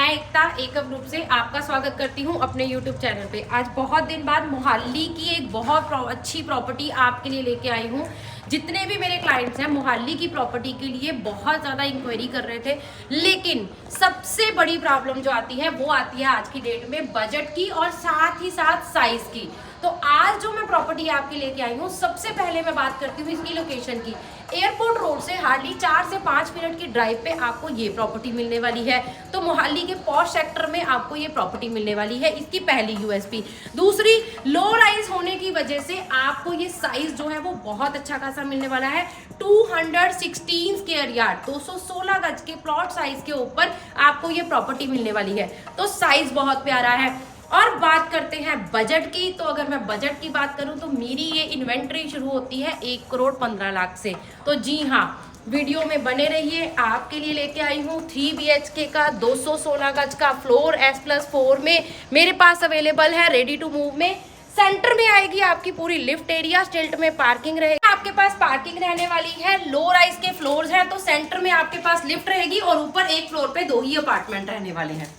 मैं एकता ग्रुप से आपका स्वागत करती हूं अपने YouTube चैनल पे। आज बहुत दिन बाद मोहाली की एक बहुत अच्छी प्रॉपर्टी आपके लिए लेके आई हूं। जितने भी मेरे क्लाइंट्स हैं मोहाली की प्रॉपर्टी के लिए बहुत ज़्यादा इंक्वायरी कर रहे थे, लेकिन सबसे बड़ी प्रॉब्लम जो आती है वो आती है आज की डेट में बजट की और साथ ही साथ साइज की। तो आज जो मैं प्रॉपर्टी आपके लेके आई हूँ, सबसे पहले मैं बात करती हूँ इसकी लोकेशन की। एयरपोर्ट रोड से हार्डली 4 से 5 मिनट की ड्राइव पे आपको ये प्रॉपर्टी मिलने वाली है। तो मोहाली के पॉश सेक्टर में आपको ये प्रॉपर्टी मिलने वाली है, इसकी पहली यूएसपी। दूसरी, लो राइज होने की वजह से आपको ये साइज जो है वो बहुत अच्छा खासा मिलने वाला है। 216 स्क्वायर यार्ड 216 गज के प्लॉट साइज के ऊपर आपको ये प्रॉपर्टी मिलने वाली है। तो साइज बहुत प्यारा है। और बात करते हैं बजट की, तो अगर मैं बजट की बात करूं तो मेरी ये इन्वेंट्री शुरू होती है 1,15,00,000 से। तो जी हाँ, वीडियो में बने रहिए। आपके लिए लेके आई हूँ 3 BHK का 216 गज का फ्लोर S+4 में मेरे पास अवेलेबल है, रेडी टू मूव में। सेंटर में आएगी आपकी पूरी लिफ्ट एरिया, स्टिल्ट में पार्किंग रहेगी। आपके पास पार्किंग रहने वाली है, लो राइज के फ्लोर्स हैं, तो सेंटर में आपके पास लिफ्ट रहेगी और ऊपर एक फ्लोर पे 2 ही अपार्टमेंट रहने वाले हैं।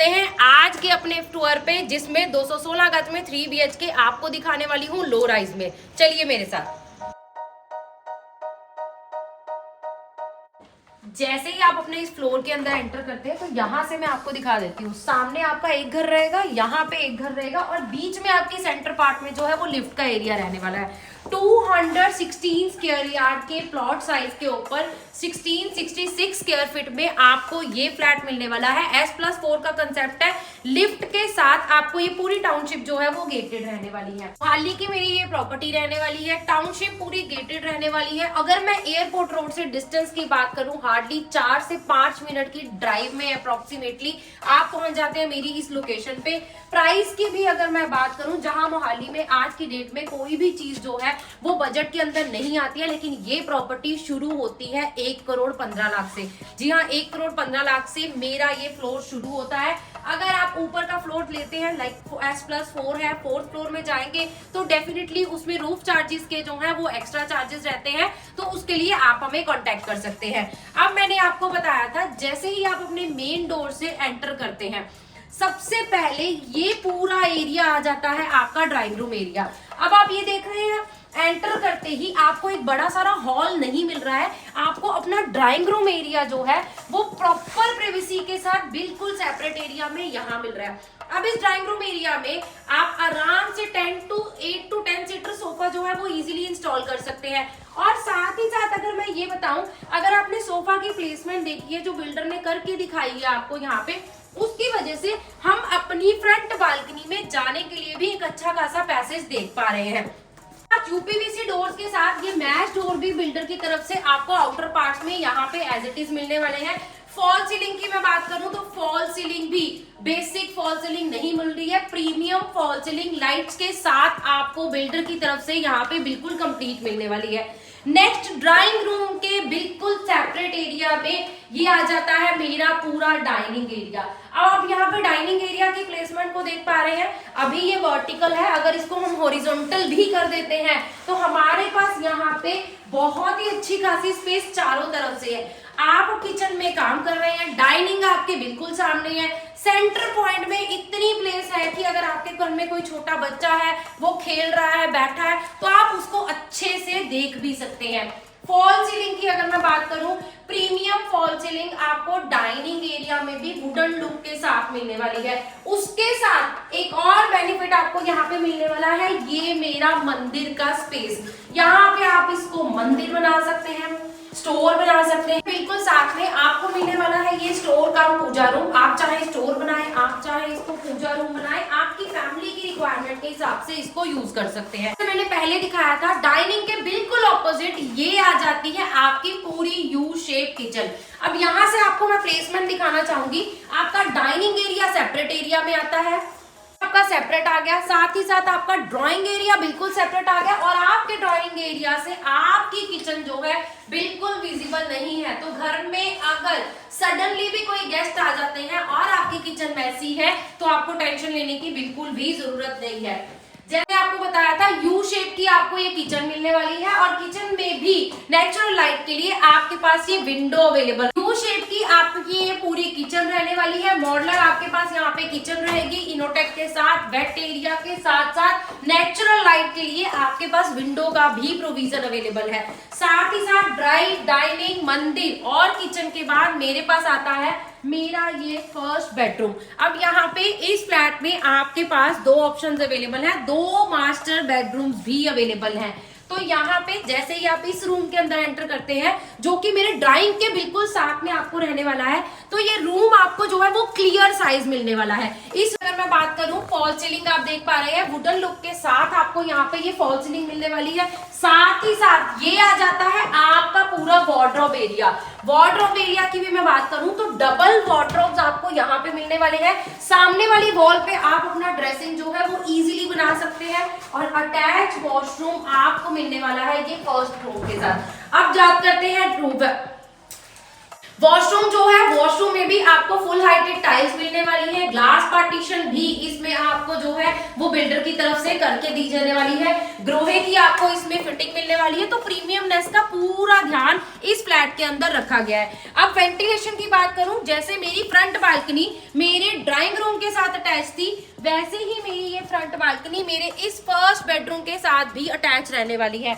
हैं आज के अपने टूर पे, जिसमें 216 गज में 3 BHK आपको दिखाने वाली हूँ लो राइज में। चलिए मेरे साथ। जैसे ही आप अपने इस फ्लोर के अंदर एंटर करते हैं तो यहाँ से मैं आपको दिखा देती हूँ। सामने आपका एक घर रहेगा, यहाँ पे एक घर रहेगा और बीच में आपकी सेंटर पार्ट में जो है वो लिफ्ट का एरिया रहने वाला है। 216 स्क्वायर यार्ड के प्लॉट साइज के ऊपर 1666 स्क्वायर फीट में आपको ये फ्लैट मिलने वाला है। S+4 का कंसेप्ट है। लिफ्ट के साथ आपको ये पूरी टाउनशिप जो है वो गेटेड रहने वाली है। मोहाली की मेरी ये प्रॉपर्टी रहने वाली है, टाउनशिप पूरी गेटेड रहने वाली है। अगर मैं एयरपोर्ट रोड से डिस्टेंस की बात करूं, हार्डली 4 से 5 मिनट की ड्राइव में अप्रोक्सीमेटली आप पहुंच जाते हैं मेरी इस लोकेशन पे। प्राइस की भी अगर मैं बात करूं, जहां मोहाली में आज की डेट में कोई भी चीज जो है वो बजट के अंदर नहीं आती है, लेकिन ये प्रॉपर्टी शुरू होती है 1,15,00,000 से। जी हाँ, 1,15,00,000 से मेरा ये फ्लोर शुरू होता है। अगर आप ऊपर का फ्लोर लेते हैं, लाइक S+4 है, 4th फ्लोर में जाएंगे तो डेफिनेटली उसमें रूफ चार्जेस के जो है वो एक्स्ट्रा चार्जेस रहते हैं, तो उसके लिए आप हमें कांटेक्ट कर सकते हैं। अब मैंने आपको बताया था, जैसे ही आप अपने मेन डोर से एंटर करते हैं, सबसे पहले ये पूरा एरिया आ जाता है आपका ड्राइंग रूम एरिया। अब आप ये देख रहे हैं, एंटर करते ही आपको एक बड़ा सारा हॉल नहीं मिल रहा है, आपको अपना ड्राइंग रूम एरिया जो है वो प्रॉपर प्राइवेसी के साथ बिल्कुल सेपरेट एरिया में यहाँ मिल रहा है। अब इस ड्राइंग रूम एरिया में आप आराम से 8 to 10 सीटर सोफा जो है वो इजीली इंस्टॉल कर सकते हैं। और साथ ही साथ अगर मैं ये बताऊं, अगर आपने सोफा की प्लेसमेंट देखी है जो बिल्डर ने करके दिखाई है आपको यहाँ पे, उसकी वजह से हम अपनी फ्रंट बालकनी में जाने के लिए भी एक अच्छा खासा पैसेज देख पा रहे हैं। यूपीवीसी डोर्स के साथ ये मैच डोर भी बिल्डर की तरफ से आपको आउटर पार्ट्स में यहाँ पे एज इट इज मिलने वाले हैं। फॉल सीलिंग की मैं बात करूं तो फॉल सीलिंग भी बेसिक फॉल सीलिंग नहीं मिल रही है, प्रीमियम फॉल सीलिंग लाइट्स के साथ आपको बिल्डर की तरफ से यहाँ पे बिल्कुल कंप्लीट मिलने वाली है। नेक्स्ट, ड्राइंग रूम के बिल्कुल सेपरेट एरिया में ये आ जाता है मेरा पूरा डाइनिंग एरिया। अब आप यहाँ पे डाइनिंग एरिया की प्लेसमेंट को देख पा रहे हैं, अभी ये वर्टिकल है, अगर इसको हम हॉरिजॉन्टल भी कर देते हैं तो हमारे पास यहाँ पे बहुत ही अच्छी खासी स्पेस चारों तरफ से है। आप किचन में काम कर रहे हैं, डाइनिंग आपके बिल्कुल सामने है, सेंटर पॉइंट में इतनी प्लेस है कि अगर आपके घर में कोई छोटा बच्चा है, वो खेल रहा है, बैठा है, तो आप उसको अच्छे से देख भी सकते हैं। फॉल सीलिंग की अगर मैं बात करूं, प्रीमियम फॉल सीलिंग आपको डाइनिंग एरिया में भी वुडन लुक के साथ मिलने वाली है। उसके साथ एक और बेनिफिट आपको यहाँ पे मिलने वाला है, ये मेरा मंदिर का स्पेस। यहाँ पे आप इसको मंदिर बना सकते हैं, स्टोर बना सकते हैं। बिल्कुल साथ में आपको मिलने वाला है ये स्टोर का पूजा रूम। आप चाहे स्टोर बनाएं, आप चाहे इसको पूजा रूम बनाएं, आपकी फैमिली की रिक्वायरमेंट के हिसाब से इसको यूज कर सकते हैं। तो मैंने पहले दिखाया था, डाइनिंग के बिल्कुल ऑपोजिट ये आ जाती है आपकी पूरी यू शेप किचन। अब यहाँ से आपको मैं प्लेसमेंट दिखाना चाहूंगी। आपका डाइनिंग एरिया सेपरेट एरिया में आता है, आपका सेपरेट आ गया, साथ ही साथ आपका ड्राइंग एरिया बिल्कुल सेपरेट आ गया, और आपके ड्राइंग एरिया से आपकी किचन जो है बिल्कुल विजिबल नहीं है। तो घर में अगर सडनली भी कोई गेस्ट आ जाते हैं और आपकी किचन मैसी है तो आपको टेंशन लेने की बिल्कुल भी जरूरत नहीं है। जैसे आप आपको बताया था यू शेप की आपको ये किचन मिलने वाली है और किचन में भी नेचुरल लाइट के लिए आपके पास ये विंडो अवेलेबल। यू शेप की आपकी ये पूरी किचन रहने वाली है। मॉडलर आपके पास यहाँ पे किचन रहेगी इनोटेक के साथ, वेट एरिया के साथ साथ नेचुरल लाइट के लिए आपके पास विंडो का भी प्रोविजन अवेलेबल है। साथ ही साथ ड्राइव, डाइनिंग, मंदिर और किचन के बाद मेरे पास आता है मेरा ये फर्स्ट बेडरूम। अब यहाँ पे इस फ्लैट में आपके पास दो ऑप्शंस अवेलेबल हैं, दो मास्टर बेडरूम्स भी अवेलेबल हैं। तो यहाँ पे जैसे ही आप इस रूम के अंदर एंटर करते हैं, जो कि मेरे ड्राइंग के बिल्कुल साथ में आपको रहने वाला है, तो ये रूम आपको जो है वो क्लियर साइज मिलने वाला है। इस अगर मैं बात करूं, फॉल सीलिंग आप देख पा रहे हैं, वुडन लुक के साथ आपको यहाँ पे ये फॉल सीलिंग मिलने वाली है। साथ ही साथ ये आ जाता है आपका पूरा वार्डरोब एरिया। वार्डरोब एरिया की भी मैं बात करूं तो डबल वार्डरोब्स आपको यहाँ पे मिलने वाले हैं। सामने वाली वॉल पे आप अपना ड्रेसिंग जो है वो इजीली बना सकते हैं और अटैच वॉशरूम आपको मिलने वाला है ये फर्स्ट रूम के साथ। अब बात करते हैं वॉशरूम जो है, वॉशरूम में भी आपको फुल हाइटेड टाइल्स मिलने वाली है। ग्लास पार्टीशन भी इसमें आपको जो है वो बिल्डर की तरफ से करके दी जाने वाली है। ग्रोहे की आपको इसमें फिटिंग मिलने वाली है। तो प्रीमियमनेस का पूरा ध्यान इस फ्लैट के अंदर रखा गया है। अब वेंटिलेशन की बात करूं, जैसे मेरी फ्रंट बालकनी मेरे ड्राइंग रूम के साथ अटैच थी, वैसे ही मेरी ये फ्रंट बालकनी मेरे इस फर्स्ट बेडरूम के साथ भी अटैच रहने वाली है।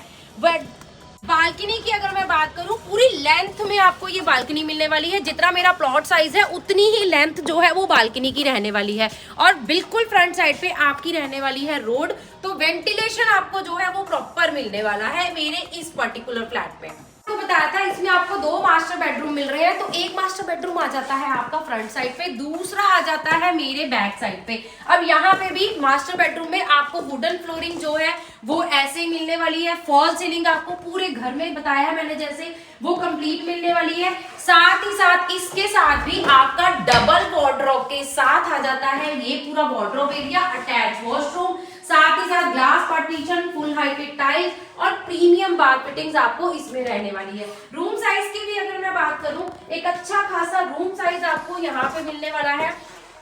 बालकनी की अगर मैं बात करूं, पूरी लेंथ में आपको ये बालकनी मिलने वाली है। जितना मेरा प्लॉट साइज है उतनी ही लेंथ जो है वो बालकनी की रहने वाली है और बिल्कुल फ्रंट साइड पे आपकी रहने वाली है रोड। तो वेंटिलेशन आपको जो है वो प्रॉपर मिलने वाला है मेरे इस पर्टिकुलर फ्लैट में। तो बताया था इसमें आपको दो मास्टर बेडरूम मिल रहे हैं। तो एक मास्टर बेडरूम आ जाता है आपका फ्रंट साइड पे, दूसरा आ जाता है मेरे बैक साइड पे। अब यहाँ पे भी मास्टर बेडरूम में आपको वुडन फ्लोरिंग जो है वो ऐसे ही मिलने वाली है। फॉल सीलिंग आपको पूरे घर में बताया है मैंने जैसे, वो कंप्लीट मिलने वाली है। साथ ही साथ इसके साथ भी आपका डबल वार्डरोब के साथ आ जाता है ये पूरा वार्डरोब एरिया, अटैच वॉशरूम, साथ ही साथ glass partition, full heighted tiles और प्रीमियम बाथ फिटिंग्स आपको इसमें रहने वाली है। रूम साइज की भी अगर मैं बात करूं, एक अच्छा खासा रूम साइज आपको यहाँ पे मिलने वाला है।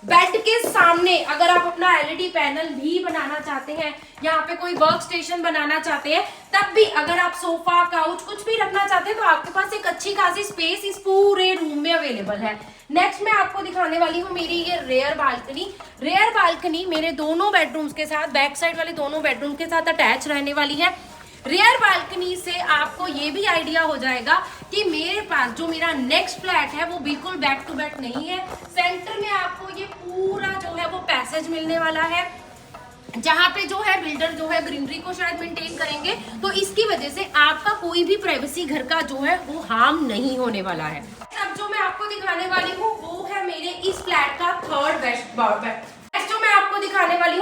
बेड के सामने अगर आप अपना एलईडी पैनल भी बनाना चाहते हैं, यहाँ पे कोई वर्क स्टेशन बनाना चाहते हैं, तब भी अगर आप सोफा, काउच कुछ भी रखना चाहते हैं तो आपके पास एक अच्छी खासी स्पेस इस पूरे रूम में अवेलेबल है। नेक्स्ट मैं आपको दिखाने वाली हूँ मेरी ये रेयर बालकनी। रेयर बालकनी मेरे दोनों बेडरूम्स के साथ, बैक साइड वाले दोनों बेडरूम के साथ अटैच रहने वाली है। रेयर बालकनी से आपको ये भी आइडिया हो जाएगा कि मेरे पास जो मेरा नेक्स्ट फ्लैट है वो बिल्कुल बैक टू बैक नहीं है। सेंटर में आपको ये पूरा जो है वो पैसेज मिलने वाला है, जहां पे जो है बिल्डर जो है ग्रीनरी को शायद मेंटेन करेंगे, तो इसकी वजह से आपका कोई भी प्राइवेसी घर का जो है वो हार्म नहीं होने वाला है। अब जो मैं आपको दिखाने वाली हूँ वो है मेरे इस फ्लैट का थर्ड जो मैं आपको दिखाने वाली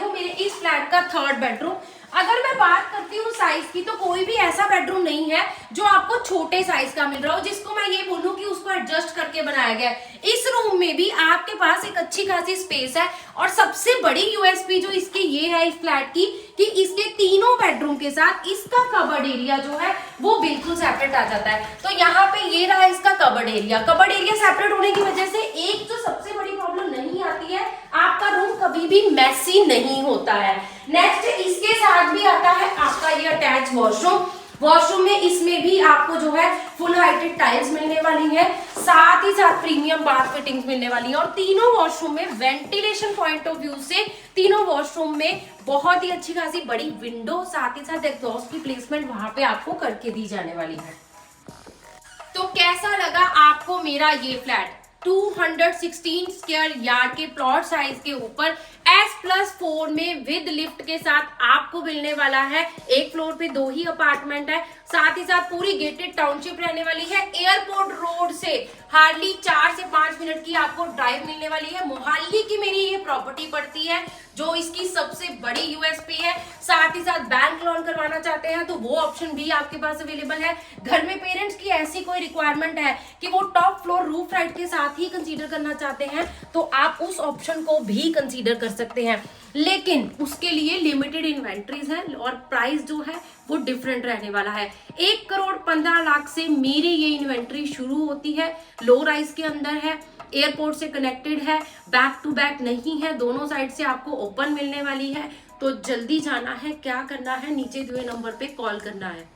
हूँ मेरे इस फ्लैट का थर्ड बेडरूम। अगर मैं बात करती हूँ साइज की, तो कोई भी ऐसा बेडरूम नहीं है जो आपको छोटे साइज का मिल रहा हो, जिसको मैं ये बोलूँ कि उसको एडजस्ट करके बनाया गया है। इस रूम में भी आपके पास एक अच्छी खासी स्पेस है और सबसे बड़ी यूएसपी जो इसकी ये है इस फ्लैट की कि इसके तीनों बेडरूम के साथ इसका कबर्ड एरिया जो है वो बिल्कुल सेपरेट आ जाता है। तो यहाँ पे ये रहा इसका कबर्ड एरिया सेपरेट होने की वजह से एक जो सबसे बड़ी प्रॉब्लम नहीं आती है, आपका रूम कभी भी मैसी नहीं होता है। नेक्स्ट इसके साथ भी आता है आपका ये अटैच वॉशरूम में इसमें भी आपको जो है फुल हाइटेड टाइल्स मिलने वाली है, साथ ही साथ प्रीमियम बाथ फिटिंग्स मिलने वाली है। और तीनों वॉशरूम में वेंटिलेशन पॉइंट ऑफ व्यू से तीनों वॉशरूम में बहुत ही अच्छी खासी बड़ी विंडो, साथ ही साथ एग्जॉस्ट की प्लेसमेंट वहां पे आपको करके दी जाने वाली है। तो कैसा लगा आपको मेरा ये फ्लैट? 216 स्क्वायर यार्ड के प्लॉट साइज के ऊपर S+4 में विद लिफ्ट के साथ आपको मिलने वाला है। एक फ्लोर पे 2 ही अपार्टमेंट है, साथ ही साथ पूरी गेटेड टाउनशिप रहने वाली है। एयरपोर्ट रोड से हार्डली 4 से 5 मिनट की आपको ड्राइव मिलने वाली है। मोहाली की मेरी ये प्रॉपर्टी पड़ती है, जो इसकी सबसे बड़ी यूएसपी है। साथ ही साथ बैंक लोन करवाना चाहते हैं तो वो ऑप्शन भी आपके पास अवेलेबल है। घर में पेरेंट्स की ऐसी कोई रिक्वायरमेंट है कि वो टॉप फ्लोर रूफ राइट के साथ ही कंसीडर करना चाहते हैं तो आप उस ऑप्शन को भी कंसीडर कर सकते हैं, लेकिन उसके लिए लिमिटेड इन्वेंट्रीज है और प्राइस जो है वो डिफरेंट रहने वाला है। 1,15,00,000 से मेरी ये इन्वेंट्री शुरू होती है। लो राइज के अंदर है, एयरपोर्ट से कनेक्टेड है, बैक टू बैक नहीं है, दोनों साइड से आपको ओपन मिलने वाली है। तो जल्दी जाना है। क्या करना है, नीचे दिए नंबर पे कॉल करना है।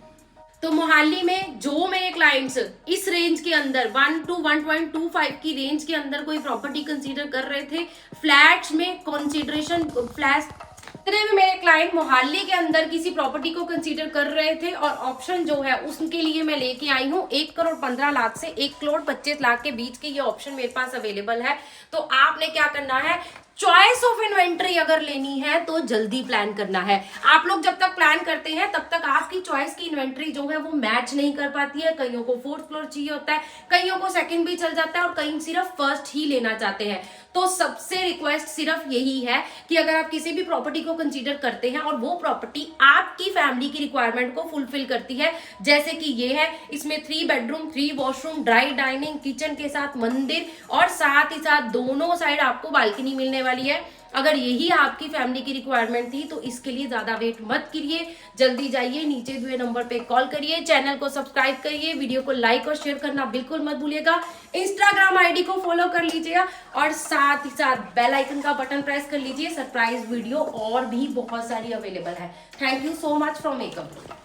तो मोहाली में जो मेरे क्लाइंट्स इस रेंज के अंदर 1 to 1.25 की रेंज के अंदर कोई प्रॉपर्टी कंसीडर कर रहे थे, फ्लैट्स में कंसीडरेशन फ्लैट, जितने भी मेरे क्लाइंट मोहाली के अंदर किसी प्रॉपर्टी को कंसीडर कर रहे थे और ऑप्शन जो है उसके लिए मैं लेके आई हूँ 1,15,00,000 से 1,25,00,000 के बीच के ये ऑप्शन मेरे पास अवेलेबल है। तो आपने क्या करना है, चॉइस ऑफ इन्वेंट्री अगर लेनी है तो जल्दी प्लान करना है। आप लोग जब तक प्लान करते हैं तब तक आपकी चॉइस की इन्वेंट्री जो है वो मैच नहीं कर पाती है। कईयों को 4th फ्लोर चाहिए होता है, कईयों को 2nd भी चल जाता है और कई सिर्फ 1st ही लेना चाहते हैं। तो सबसे रिक्वेस्ट सिर्फ यही है कि अगर आप किसी भी प्रॉपर्टी को कंसीडर करते हैं और वो प्रॉपर्टी आपकी फैमिली की रिक्वायरमेंट को फुलफिल करती है, जैसे कि ये है, इसमें 3 bedroom 3 washroom, dry dining, kitchen के साथ मंदिर और साथ ही साथ दोनों साइड आपको बालकनी मिलने वाली है, अगर यही आपकी फैमिली की रिक्वायरमेंट थी तो इसके लिए ज्यादा वेट मत करिए, जल्दी जाइए, नीचे दिए नंबर पे कॉल करिए, चैनल को सब्सक्राइब करिए, वीडियो को लाइक और शेयर करना बिल्कुल मत भूलिएगा, इंस्टाग्राम आईडी को फॉलो कर लीजिएगा और साथ ही साथ बेल आइकन का बटन प्रेस कर लीजिए। सरप्राइज वीडियो और भी बहुत सारी अवेलेबल है। Thank you so much from makeup.